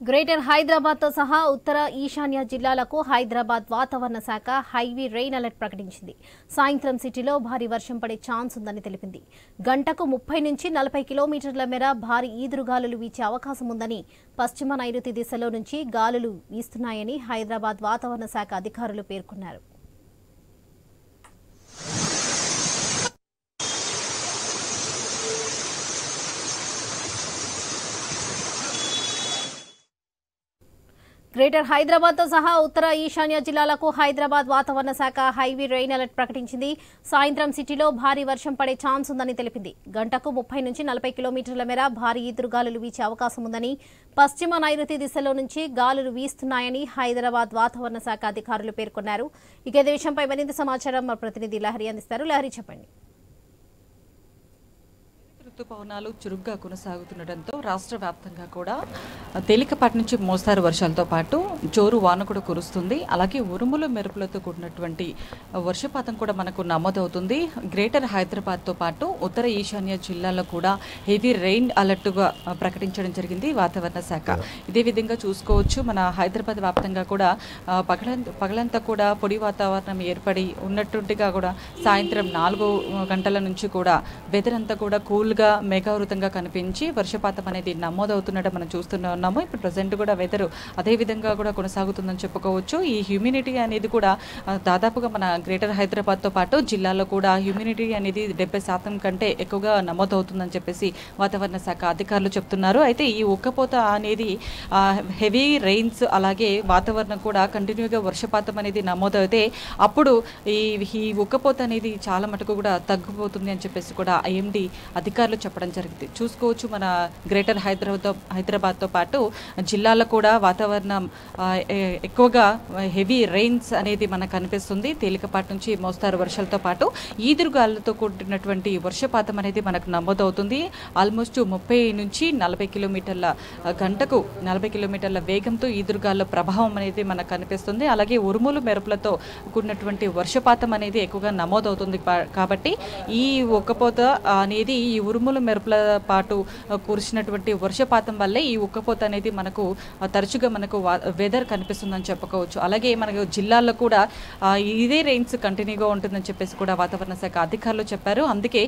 Greater Hyderabad తో సహా ఉత్తర ఈశాన్య జిల్లాలకు హైదరాబాద్ వాతావరణ శాఖ హైవీ రెయిన్ అలర్ట్ ప్రకటించింది. సాయంత్రం సిటీలో భారీ వర్షం పడే ఛాన్స్ ఉందని తెలిపింది. గంటకు 30 నుంచి 40 కిలోమీటర్ల మేర భారీ ఈదురుగాలులు వీచే అవకాశం ఉందని, పశ్చిమ నైరుతి దిశలో నుంచి గాలులు వీస్తున్నాయని హైదరాబాద్ వాతావరణ శాఖ అధికారులు పేర్కొన్నారు. గ్రేటర్ హైదరాబాద్ తో సహా ఉత్తర ఈశాన్య జిల్లాలకు హైదరాబాద్ వాతావరణ శాఖ హైవీ రెయిన్ అలర్ట్ ప్రకటించింది. సాయంత్రం సిటీలో భారీ వర్షం పడే ఛాన్స్ ఉందని తెలిపింది. గంటకు 30 నుంచి 40 కిలోమీటర్ల మేర భారీ ఈదురుగాలులు వీచే అవకాశం ఉందని, పశ్చిమ నైరుతి దిశలో నుంచి గాలులు వీస్తున్నాయని హైదరాబాద్ వాతావరణ శాఖ అధికారులు పేర్కొన్నారు. ఇక ఇదే విషయంపై మరింత సమాచారం మా ప్రతినిధి లహరి అందిస్తారు. లహరి, చెప్పండి. ఋతుపవనాలు చురుగ్గా కొనసాగుతుండటంతో రాష్ట్ర వ్యాప్తంగా కూడా తేలికపాటి నుంచి మోస్తారు వర్షాలతో పాటు జోరు వాన కూడా కురుస్తుంది. అలాగే ఉరుములు మెరుపులతో కూడినటువంటి వర్షపాతం కూడా మనకు నమోదవుతుంది. గ్రేటర్ హైదరాబాద్తో పాటు ఉత్తర ఈశాన్య జిల్లాలో కూడా హెవీ రెయిన్ అలర్ట్గా ప్రకటించడం జరిగింది వాతావరణ శాఖ. ఇదే విధంగా చూసుకోవచ్చు, మన హైదరాబాద్ వ్యాప్తంగా కూడా పగలంతా కూడా పొడి వాతావరణం ఏర్పడి ఉన్నట్టుగా కూడా సాయంత్రం 4 గంటల నుంచి కూడా వెదర్ అంతా కూడా కూల్గా మేఘావృతంగా కనిపించి వర్షపాతం అనేది నమోదవుతున్నట్టు మనం చూస్తూనే ఉన్నాము. ఇప్పుడు ప్రజెంట్ కూడా వెదర్ అదే విధంగా కూడా కొనసాగుతుందని చెప్పుకోవచ్చు. ఈ హ్యూమిడిటీ అనేది కూడా దాదాపుగా మన గ్రేటర్ హైదరాబాద్తో పాటు జిల్లాలో కూడా హ్యూమిడిటీ అనేది 70% కంటే ఎక్కువగా నమోదవుతుందని చెప్పేసి వాతావరణ శాఖ అధికారులు చెప్తున్నారు. అయితే ఈ ఉక్కపోత అనేది హెవీ రెయిన్స్ అలాగే వాతావరణం కూడా కంటిన్యూగా వర్షపాతం అనేది నమోదవుతే అప్పుడు ఈ ఉక్కపోత అనేది చాలా మటుకు తగ్గిపోతుంది అని చెప్పేసి కూడా ఐఎండీ అధికారులు చెప్పడం జరిగింది. చూసుకోవచ్చు, మన గ్రేటర్ హైదరాబాద్తో పాటు జిల్లాలో కూడా వాతావరణం ఎక్కువగా హెవీ రెయిన్స్ అనేది మనకు కనిపిస్తుంది. తేలికపాటి నుంచి మోస్తారు వర్షాలతో పాటు ఈదురుగాలులతో కూడినటువంటి వర్షపాతం అనేది మనకు నమోదవుతుంది. ఆల్మోస్ట్ 30 నుంచి 40 కిలోమీటర్ల గంటకు 40 కిలోమీటర్ల వేగంతో ఈదురుగాలుల ప్రభావం అనేది మనకు కనిపిస్తుంది. అలాగే ఉరుములు మెరుపులతో కూడినటువంటి వర్షపాతం అనేది ఎక్కువగా నమోదవుతుంది. కాబట్టి ఈ ఉక్కపోత అనేది ఈ ఉరుముల మెరుపుల పాటు కురిసినటువంటి వర్షపాతం వల్లే ఈ ఉక్కపోత అనేది మనకు తరచుగా మనకు వెదర్ కనిపిస్తుందని చెప్పుకోవచ్చు. అలాగే మనకు జిల్లాల్లో కూడా ఇదే రెయిన్స్ కంటిన్యూగా ఉంటుందని చెప్పేసి కూడా వాతావరణ శాఖ అధికారులు చెప్పారు. అందుకే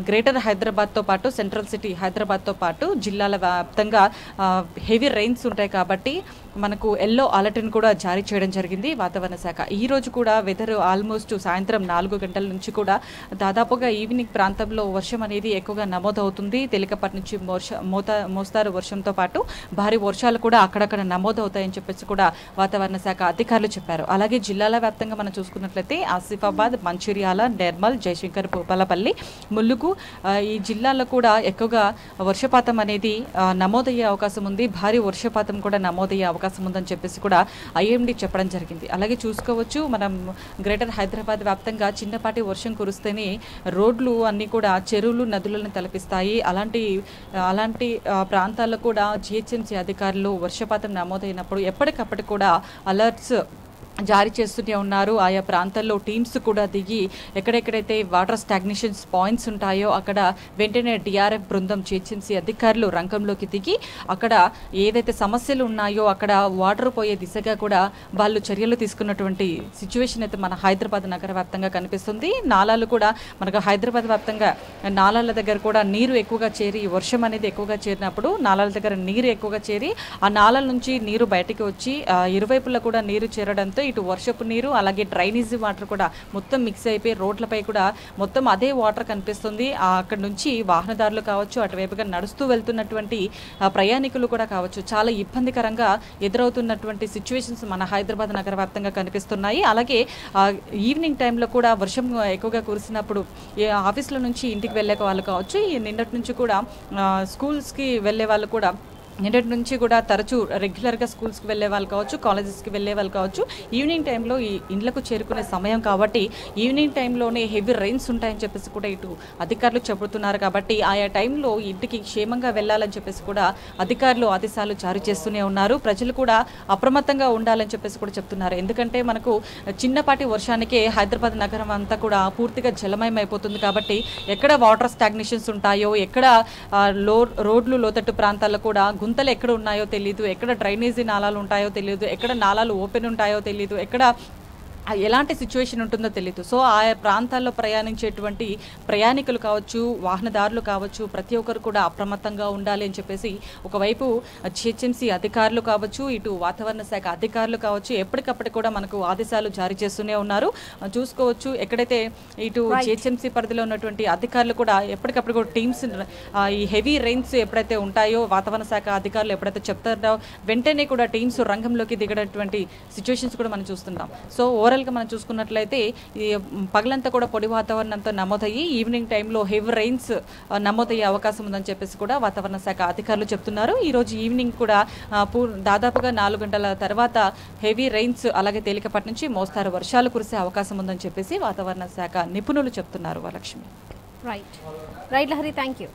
గ్రేటర్ హైదరాబాద్తో పాటు సెంట్రల్ సిటీ హైదరాబాద్తో పాటు జిల్లాల వ్యాప్తంగా హెవీ రెయిన్స్ ఉంటాయి. కాబట్టి మనకు ఎల్లో అలర్ట్ని కూడా జారీ చేయడం జరిగింది వాతావరణ శాఖ. ఈ రోజు కూడా వెదర్ ఆల్మోస్ట్ సాయంత్రం 4 గంటల నుంచి కూడా దాదాపుగా ఈవినింగ్ ప్రాంతంలో వర్షం అనేది ఎక్కువగా నమోదవుతుంది. తేలికపాటి నుంచి మోస్తారు వర్షంతో పాటు భారీ వర్షాలు కూడా అక్కడక్కడ నమోదవుతాయని చెప్పేసి కూడా వాతావరణ శాఖ అధికారులు చెప్పారు. అలాగే జిల్లాల వ్యాప్తంగా మనం చూసుకున్నట్లయితే ఆసిఫాబాద్, మంచిర్యాల, నిర్మల్, జయశంకర్, భూపాలపల్లి, ములుగు ఈ జిల్లాల్లో కూడా ఎక్కువగా వర్షపాతం అనేది నమోదయ్యే అవకాశం ఉంది. భారీ వర్షపాతం కూడా నమోదయ్యే అవకాశం ఉందని చెప్పేసి కూడా ఐఎండీ చెప్పడం జరిగింది. అలాగే చూసుకోవచ్చు, మనం గ్రేటర్ హైదరాబాద్ వ్యాప్తంగా చిన్నపాటి వర్షం కురిస్తేనే రోడ్లు అన్నీ కూడా చెరువులు, నదులను తలపిస్తాయి. అలాంటి ప్రాంతాల్లో కూడా జిహెచ్ఎంసీ అధికారులు వర్షపాతం నమోదైనప్పుడు ఎప్పటికప్పుడు కూడా అలర్ట్స్ జారీ చేస్తూనే ఉన్నారు. ఆయా ప్రాంతాల్లో టీమ్స్ కూడా దిగి ఎక్కడెక్కడైతే వాటర్ స్టాగ్నేషన్స్ పాయింట్స్ ఉంటాయో అక్కడ వెంటనే డిఆర్ఎఫ్ బృందం, జిహెచ్ఎంసీ అధికారులు రంగంలోకి దిగి అక్కడ ఏదైతే సమస్యలు ఉన్నాయో అక్కడ వాటర్ పోయే దిశగా కూడా వాళ్ళు చర్యలు తీసుకున్నటువంటి సిచ్యువేషన్ అయితే మన హైదరాబాద్ నగర వ్యాప్తంగా కనిపిస్తుంది. నాలాలు కూడా మనకు హైదరాబాద్ వ్యాప్తంగా నాలాల దగ్గర కూడా నీరు ఎక్కువగా చేరి వర్షం అనేది ఎక్కువగా చేరినప్పుడు నాలాల దగ్గర నీరు ఎక్కువగా చేరి ఆ నాలాల నుంచి నీరు బయటికి వచ్చి ఇరువైపులా కూడా నీరు చేరడంతో ఇటు వర్షపు నీరు అలాగే డ్రైనేజీ వాటర్ కూడా మొత్తం మిక్స్ అయిపోయి రోడ్లపై కూడా మొత్తం అదే వాటర్ కనిపిస్తుంది. అక్కడ నుంచి వాహనదారులు కావచ్చు, అటువైపుగా నడుస్తూ వెళ్తున్నటువంటి ప్రయాణికులు కూడా కావచ్చు, చాలా ఇబ్బందికరంగా ఎదురవుతున్నటువంటి సిచ్యువేషన్స్ మన హైదరాబాద్ నగర వ్యాప్తంగా కనిపిస్తున్నాయి. అలాగే ఈవినింగ్ టైంలో కూడా వర్షం ఎక్కువగా కురిసినప్పుడు ఆఫీసుల నుంచి ఇంటికి వెళ్ళే వాళ్ళు కావచ్చు, నిన్నటి నుంచి కూడా స్కూల్స్కి వెళ్ళే వాళ్ళు కూడా నిన్నటి నుంచి కూడా తరచూ రెగ్యులర్గా స్కూల్స్కి వెళ్ళే వాళ్ళు కావచ్చు, కాలేజెస్కి వెళ్ళే వాళ్ళు కావచ్చు, ఈవినింగ్ టైంలో ఈ ఇండ్లకు చేరుకునే సమయం కాబట్టి ఈవినింగ్ టైంలోనే హెవీ రెయిన్స్ ఉంటాయని చెప్పేసి కూడా ఇటు అధికారులు చెబుతున్నారు. కాబట్టి ఆయా టైంలో ఇంటికి క్షేమంగా వెళ్ళాలని చెప్పేసి కూడా అధికారులు ఆదేశాలు జారీ చేస్తూనే ఉన్నారు. ప్రజలు కూడా అప్రమత్తంగా ఉండాలని చెప్పేసి కూడా చెప్తున్నారు. ఎందుకంటే మనకు చిన్నపాటి వర్షానికే హైదరాబాద్ నగరం అంతా కూడా పూర్తిగా జలమయం అయిపోతుంది. కాబట్టి ఎక్కడ వాటర్ స్టాగ్నేషన్స్ ఉంటాయో, ఎక్కడ రోడ్లు లోతట్టు ప్రాంతాల్లో కూడా గుంతలు ఎక్కడ ఉన్నాయో తెలియదు, ఎక్కడ డ్రైనేజీ నాలాలు ఉంటాయో తెలియదు, ఎక్కడ నాలాలు ఓపెన్ ఉంటాయో తెలియదు, ఎక్కడ ఎలాంటి సిచ్యువేషన్ ఉంటుందో తెలియదు. సో ఆయా ప్రాంతాల్లో ప్రయాణించేటువంటి ప్రయాణికులు కావచ్చు, వాహనదారులు కావచ్చు, ప్రతి ఒక్కరు కూడా అప్రమత్తంగా ఉండాలి అని చెప్పేసి ఒకవైపు జిహెచ్ఎంసీ అధికారులు కావచ్చు, ఇటు వాతావరణ శాఖ అధికారులు కావచ్చు ఎప్పటికప్పుడు కూడా మనకు ఆదేశాలు జారీ చేస్తూనే ఉన్నారు. చూసుకోవచ్చు ఎక్కడైతే ఇటు జిహెచ్ఎంసీ పరిధిలో ఉన్నటువంటి అధికారులు కూడా ఎప్పటికప్పుడు కూడా టీమ్స్ ఈ హెవీ రెయిన్స్ ఎప్పుడైతే ఉంటాయో వాతావరణ శాఖ అధికారులు ఎప్పుడైతే చెప్తారో వెంటనే కూడా టీమ్స్ రంగంలోకి దిగడానికి సిచ్యువేషన్స్ కూడా మనం చూస్తున్నాం. సో ఓవరాల్గా మనం చూసుకున్నట్లయితే ఈ పగలంతా కూడా పొడి వాతావరణంతో నమోదయ్యి ఈవినింగ్ టైంలో హెవీ రెయిన్స్ నమోదయ్యే అవకాశం ఉందని చెప్పేసి కూడా వాతావరణ శాఖ అధికారులు చెప్తున్నారు. ఈరోజు ఈవినింగ్ కూడా దాదాపుగా 4 గంటల తర్వాత హెవీ రెయిన్స్ అలాగే తేలికపాటి నుంచి మోస్తారు వర్షాలు కురిసే అవకాశం ఉందని చెప్పేసి వాతావరణ శాఖ నిపుణులు చెప్తున్నారు. Varalakshmi. Right Lahari, thank you.